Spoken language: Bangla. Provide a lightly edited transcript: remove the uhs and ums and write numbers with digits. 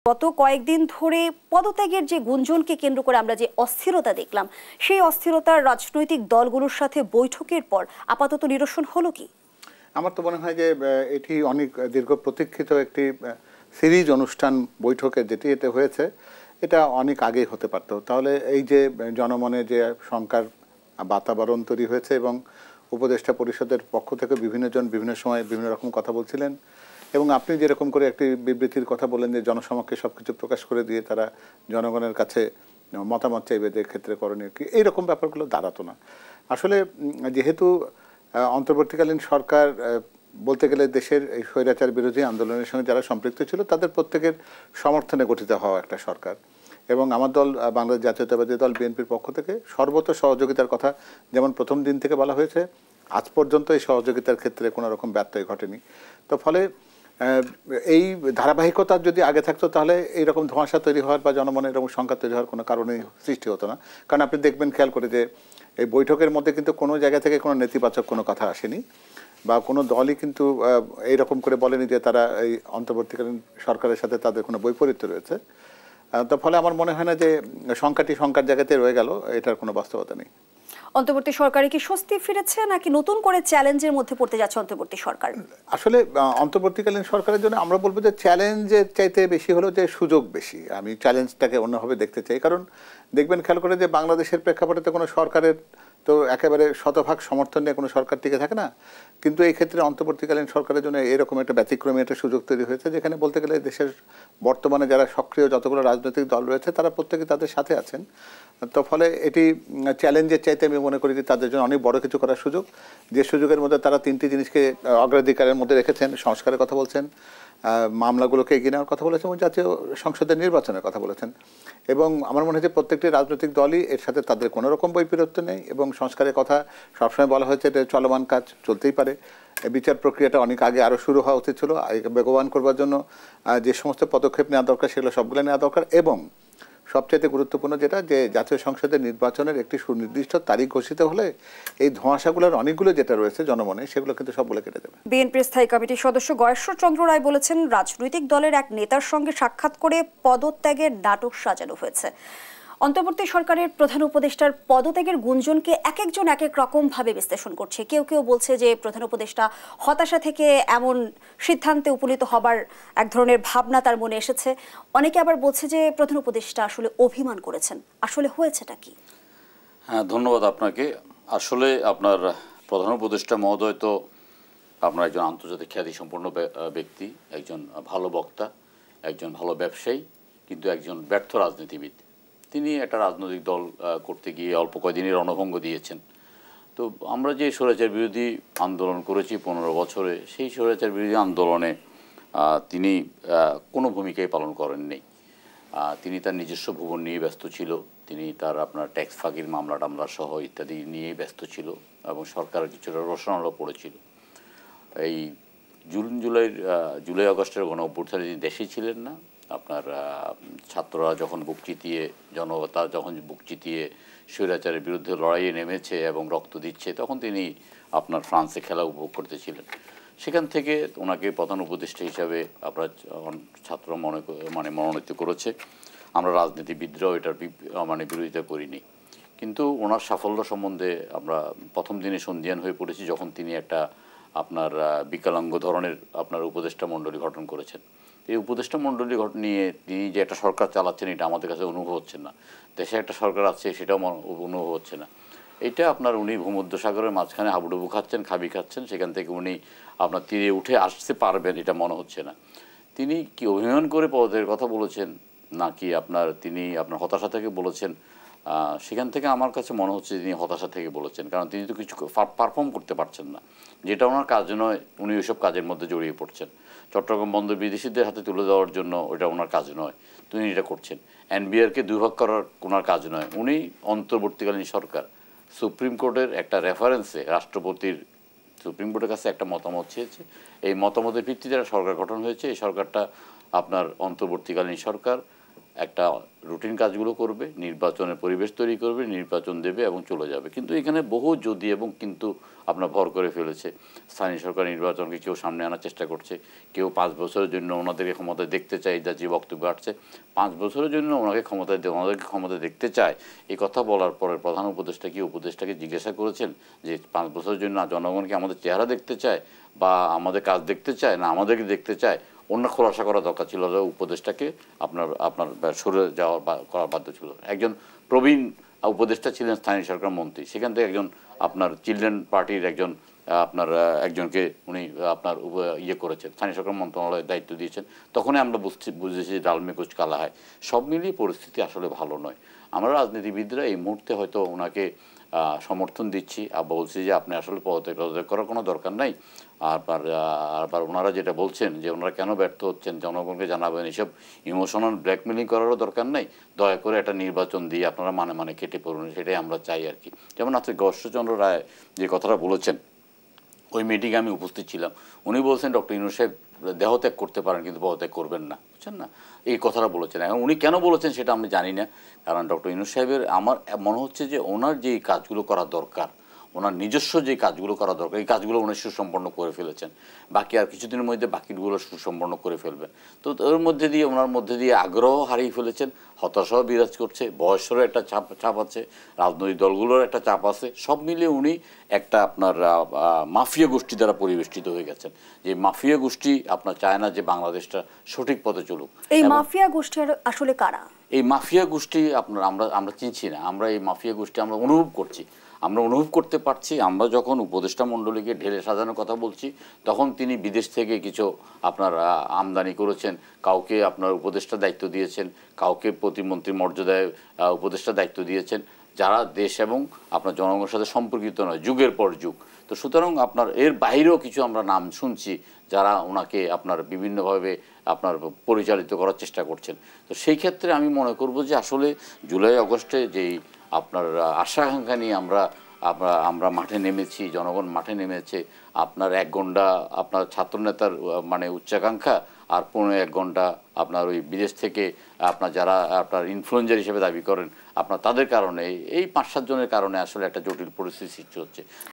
গত কয়েকদিন ধরে পদত্যাগের যে গুঞ্জনকে কেন্দ্র করে আমরা যে অস্থিরতা দেখলাম, সেই অস্থিরতার রাজনৈতিক দলগুলোর সাথে বৈঠকের পর আপাতত নিরসন হলো কি? আমার তো মনে হয় যে এটি অনেক দীর্ঘ প্রতীক্ষিত একটি সিরিজ অনুষ্ঠান বৈঠকে যেটি এতে হয়েছে, এটা অনেক আগেই হতে পারত। তাহলে এই যে জনমনে যে শঙ্কার বাতাবরণ তৈরি হয়েছে এবং উপদেষ্টা পরিষদের পক্ষ থেকে বিভিন্ন জন বিভিন্ন সময় বিভিন্ন রকম কথা বলছিলেন, এবং আপনি যেরকম করে একটি বিবৃতির কথা বলেন যে জনসমক্ষে সবকিছু প্রকাশ করে দিয়ে তারা জনগণের কাছে মতামত চাইবে যে ক্ষেত্রে করণীয় কি, এইরকম ব্যাপারগুলো দাঁড়াতো না আসলে। যেহেতু অন্তর্বর্তীকালীন সরকার বলতে গেলে দেশের এই স্বৈরাচার বিরোধী আন্দোলনের সঙ্গে যারা সম্পৃক্ত ছিল তাদের প্রত্যেকের সমর্থনে গঠিত হওয়া একটা সরকার, এবং আমার দল বাংলাদেশ জাতীয়তাবাদী দল বিএনপির পক্ষ থেকে সর্বত সহযোগিতার কথা যেমন প্রথম দিন থেকে বলা হয়েছে, আজ পর্যন্ত এই সহযোগিতার ক্ষেত্রে কোনো রকম ব্যত্যয় ঘটেনি। তো ফলে এই ধারাবাহিকতা যদি আগে থাকতো তাহলে এইরকম ধোঁয়াশা তৈরি হওয়ার বা জনমনে এরকম সংখ্যা তৈরি হওয়ার কোনো কারণেই সৃষ্টি হতো না। কারণ আপনি দেখবেন খেয়াল করে যে এই বৈঠকের মধ্যে কিন্তু কোনো জায়গা থেকে কোনো নেতিবাচক কোনো কথা আসেনি, বা কোনো দলই কিন্তু এইরকম করে বলেনি যে তারা এই অন্তর্বর্তীকালীন সরকারের সাথে তাদের কোনো বৈপরীত্য রয়েছে। তো ফলে আমার মনে হয় না যে সংখ্যাটি সংখ্যার জায়গাতে রয়ে গেল, এটার কোনো বাস্তবতা নেই। অন্তর্বর্তী সরকারে কি স্বস্তি ফিরেছে নাকি নতুন করে চ্যালেঞ্জের মধ্যে পড়তে যাচ্ছে অন্তর্বর্তী সরকার? আসলে অন্তর্বর্তীকালীন সরকারের জন্য আমরা বলবো যে চ্যালেঞ্জের চাইতে বেশি হলো যে সুযোগ বেশি। আমি চ্যালেঞ্জটাকে অন্যভাবে দেখতে চাই, কারণ দেখবেন খেয়াল করে যে বাংলাদেশের প্রেক্ষাপটে তো কোনো সরকারের তো একেবারে শতভাগ সমর্থন নিয়ে কোনো সরকার টিকে থাকে না, কিন্তু এই ক্ষেত্রে অন্তর্বর্তীকালীন সরকারের জন্য এরকম একটা ব্যতিক্রমী একটা সুযোগ তৈরি হয়েছে, যেখানে বলতে গেলে দেশের বর্তমানে যারা সক্রিয় যতগুলো রাজনৈতিক দল রয়েছে তারা প্রত্যেকে তাদের সাথে আছেন। তো ফলে এটি চ্যালেঞ্জের চাইতে আমি মনে করি যে তাদের জন্য অনেক বড় কিছু করার সুযোগ, যে সুযোগের মধ্যে তারা তিনটি জিনিসকে অগ্রাধিকারের মধ্যে রেখেছেন। সংস্কারের কথা বলছেন, মামলাগুলোকে এগিয়ে নেওয়ার কথা বলেছেন, এবং জাতীয় সংসদের নির্বাচনের কথা বলেছেন। এবং আমার মনে হয় যে প্রত্যেকটি রাজনৈতিক দলই এর সাথে তাদের কোনো রকম বৈপরীত্য নেই, এবং সংস্কারের কথা সবসময় বলা হয়েছে এটা চলমান কাজ, চলতেই পারে। বিচার প্রক্রিয়াটা অনেক আগে আরও শুরু হওয়া উচিত ছিল। বেগবান করবার জন্য যে সমস্ত পদক্ষেপ নেওয়া দরকার সেগুলো সবগুলো নেওয়া দরকার, এবং সবচাইতে গুরুত্বপূর্ণ যেটা, যে জাতীয় সংসদের নির্বাচনের একটি সুনির্দিষ্ট তারিখ ঘোষিত হলে এই ধোঁয়াশাগুলোর অনেকগুলো যেটা রয়েছে জনমনে সেগুলো কিন্তু সবগুলো কেটে যাবে। বিএনপির স্থায়ী কমিটির সদস্য গয়েশ্বর চন্দ্র রায় বলেছেন, রাজনৈতিক দলের এক নেতার সঙ্গে সাক্ষাৎ করে পদত্যাগের নাটক সাজানো হয়েছে। অন্তর্বর্তী সরকারের প্রধান উপদেষ্টার পদত্যাগের গুঞ্জনকে এক একজন এক এক রকম ভাবে বিশ্লেষণ করছে। কেউ কেউ বলছে যে প্রধান উপদেষ্টা হতাশা থেকে এমন সিদ্ধান্তে উপনীত হবার এক ধরনের ভাবনা তার মনে এসেছে। অনেকে আবার বলছে যে প্রধান উপদেষ্টা আসলে অভিমান করেছেন। আসলে হয়েছেটা কি? হ্যাঁ, ধন্যবাদ আপনাকে। আসলে আপনার প্রধান উপদেষ্টা মহোদয় তো আপনার একজন আন্তর্জাতিক খ্যাতিসম্পন্ন ব্যক্তি, একজন ভালো বক্তা, একজন ভালো ব্যবসায়ী, কিন্তু একজন ব্যর্থ রাজনীতিবিদ। তিনি একটা রাজনৈতিক দল করতে গিয়ে অল্প কয়েকদিনের রণভঙ্গ দিয়েছেন। তো আমরা যে স্বৈরাচার বিরোধী আন্দোলন করেছি 15 বছরে, সেই স্বৈরাচার বিরোধী আন্দোলনে তিনি কোনো ভূমিকাই পালন করেননি। তিনি তার নিজস্ব ভুবন নিয়ে ব্যস্ত ছিল, তিনি তার আপনার ট্যাক্স ফাঁকির মামলা টামলা সহ ইত্যাদি নিয়ে ব্যস্ত ছিল, এবং সরকারের কিছুটা রোশনালও পড়েছিল। এই জুলাই আগস্টের গণ অভ্যুত্থানে তিনি দেশেই ছিলেন না। আপনার ছাত্ররা যখন বুক চিতিয়ে, জনতা যখন বুক চিতিয়ে স্বৈরাচারের বিরুদ্ধে লড়াইয়ে নেমেছে এবং রক্ত দিচ্ছে, তখন তিনি আপনার ফ্রান্সে খেলা উপভোগ করতেছিলেন। সেখান থেকে ওনাকে প্রধান উপদেষ্টা হিসাবে আপনার ছাত্র মনোনীত করেছে। আমরা রাজনীতিবিদরাও এটার বিরোধিতা করিনি, কিন্তু ওনার সাফল্য সম্বন্ধে আমরা প্রথম দিনে সন্দিহান হয়ে পড়েছি যখন তিনি একটা আপনার বিকলাঙ্গ ধরনের আপনার উপদেষ্টা মণ্ডলী গঠন করেছেন। এই উপদেষ্টা মণ্ডলী নিয়ে তিনি যে একটা সরকার চালাচ্ছেন এটা আমাদের কাছে অনুভব হচ্ছে না। দেশে একটা সরকার আছে সেটাও অনুভব হচ্ছে না। এটা আপনার উনি ভূমধ্যসাগরের মাঝখানে হাবুডুবু খাচ্ছেন, খাবি খাচ্ছেন, সেখান থেকে উনি আপনার তীরে উঠে আসতে পারবেন এটা মনে হচ্ছে না। তিনি কি অভিমান করে পদের কথা বলেছেন নাকি তিনি আপনার হতাশা থেকে বলেছেন, সেখান থেকে আমার কাছে মনে হচ্ছে তিনি হতাশা থেকে বলেছেন। কারণ তিনি তো কিছু পারফর্ম করতে পারছেন না, যেটা ওনার কাজ নয়। উনি ওইসব কাজের মধ্যে জড়িয়ে পড়ছেন। চট্টগ্রাম বন্দর বিদেশিদের হাতে তুলে দেওয়ার জন্য ওটা ওনার কাজ নয়, তিনি এটা করছেন। এনবিআরকে দুর্ভাগ করার ওনার কাজ নয়। উনি অন্তর্বর্তীকালীন সরকার সুপ্রিম কোর্টের একটা রেফারেন্সে সুপ্রিম কোর্টের কাছে একটা মতামত চেয়েছে। এই মতামতের ভিত্তিতে একটা সরকার গঠন হয়েছে। এই সরকারটা আপনার অন্তর্বর্তীকালীন সরকার একটা রুটিন কাজগুলো করবে, নির্বাচনের পরিবেশ তৈরি করবে, নির্বাচন দেবে এবং চলে যাবে। কিন্তু এখানে বহু যদি এবং কিন্তু আপনার ভর করে ফেলেছে। স্থানীয় সরকার নির্বাচনকে কেউ সামনে আনার চেষ্টা করছে, কেউ 5 বছরের জন্য ওনাদেরকে ক্ষমতায় দেখতে চায়, যে বক্তব্য আসছে 5 বছরের জন্য ওনাদেরকে ক্ষমতায় দেখতে চায়। এই কথা বলার পরে প্রধান উপদেষ্টাকে জিজ্ঞাসা করেছেন যে 5 বছরের জন্য জনগণকে আমাদের চেহারা দেখতে চায় বা আমাদের কাজ দেখতে চায়, না আমাদেরকে দেখতে চায়? অন্য খোলাসা করা দরকার ছিল, উপদেষ্টাকে আপনার সরে যাওয়া করার বাধ্য ছিল। একজন প্রবীণ উপদেষ্টা ছিলেন স্থানীয় সরকার মন্ত্রী, সেখান থেকে একজন আপনার চিলড্রেন পার্টির একজন একজনকে উনি আপনার করেছেন, স্থানীয় সরকার মন্ত্রণালয়ের দায়িত্ব দিয়েছেন। তখনই আমরা বুঝেছি ডালমে কুচ কালা হয়। সব মিলিয়ে পরিস্থিতি আসলে ভালো নয়। আমরা রাজনীতিবিদরা এই মুহূর্তে হয়তো ওনাকে সমর্থন দিচ্ছি, বলছি যে আপনি আসলে পদত্যাগ করার কোনো দরকার নাই। আবার ওনারা যেটা বলছেন যে ওনারা কেন ব্যর্থ হচ্ছেন জনগণকে জানাবেন, এসব ইমোশনাল ব্ল্যাকমেলিং করারও দরকার নাই। দয়া করে একটা নির্বাচন দিয়ে আপনারা মানে কেটে পড়ুন, সেটাই আমরা চাই আর কি। যেমন আজকে গর্ষচন্দ্র রায় যে কথাটা বলেছেন, ওই মিটিংয়ে আমি উপস্থিত ছিলাম। উনি বলছেন ডক্টর ইউনূস সাহেব দেহত্যাগ করতে পারেন কিন্তু পদত্যাগ করবেন না, বুঝছেন না? এই কথাটা বলেছেন। এখন উনি কেন বলেছেন সেটা আমি জানি না, কারণ ডক্টর ইউনূস সাহেবের আমার মনে হচ্ছে যে ওনার যে কাজগুলো করা দরকার, ওনার নিজস্ব যে কাজগুলো করা দরকার, এই কাজগুলো উনি সুসম্পন্ন করে ফেলেছেন। বাকি আর কিছুদিনের মধ্যে বাকিগুলো সুসম্পন্ন করে ফেলবেন। তো ওর মধ্যে দিয়ে ওনার মধ্যে দিয়ে আগ্রহ হারিয়ে ফেলেছেন, হতাশাও বিরাজ করছে, বয়সেরও একটা চাপ আছে, রাজনৈতিক দলগুলোর একটা চাপ আছে। সব মিলিয়ে উনি একটা আপনার মাফিয়া গোষ্ঠী দ্বারা পরিবেষ্টিত হয়ে গেছেন। যে মাফিয়া গোষ্ঠী আপনার চায় না যে বাংলাদেশটা সঠিক পথে চলুক। এই মাফিয়া গোষ্ঠী আসলে কারা? এই মাফিয়া গোষ্ঠী আপনার আমরা চিনছি না, আমরা এই মাফিয়া গোষ্ঠী আমরা অনুভব করতে পারছি। আমরা যখন উপদেষ্টা মণ্ডলীকে ঢেলে সাজানোর কথা বলছি, তখন তিনি বিদেশ থেকে কিছু আপনার আমদানি করেছেন, কাউকে আপনার উপদেষ্টা দায়িত্ব দিয়েছেন, কাউকে প্রতিমন্ত্রী মর্যাদায় উপদেষ্টা দায়িত্ব দিয়েছেন, যারা দেশ এবং আপনার জনগণের সাথে সম্পর্কিত নয় যুগের পর যুগ। তো সুতরাং আপনার এর বাইরেও কিছু আমরা নাম শুনছি যারা ওনাকে আপনার বিভিন্নভাবে আপনার পরিচালিত করার চেষ্টা করছেন। তো সেই ক্ষেত্রে আমি মনে করব যে আসলে জুলাই আগস্টে যেই আপনার আশা আকাঙ্ক্ষা নিয়ে আমরা মাঠে নেমেছি, জনগণ মাঠে নেমেছে, আপনার 1 ঘন্টা আপনার ছাত্রনেতার মানে উচ্চাকাঙ্ক্ষা, আর 1.5 ঘন্টা আপনার ওই বিদেশ থেকে আপনার যারা আপনার ইনফ্লুয়েঞ্জার হিসেবে দাবি করেন আপনার, তাদের কারণে এই 5-7 জনের কারণে আসলে একটা জটিল পরিস্থিতি সৃষ্টি হচ্ছে।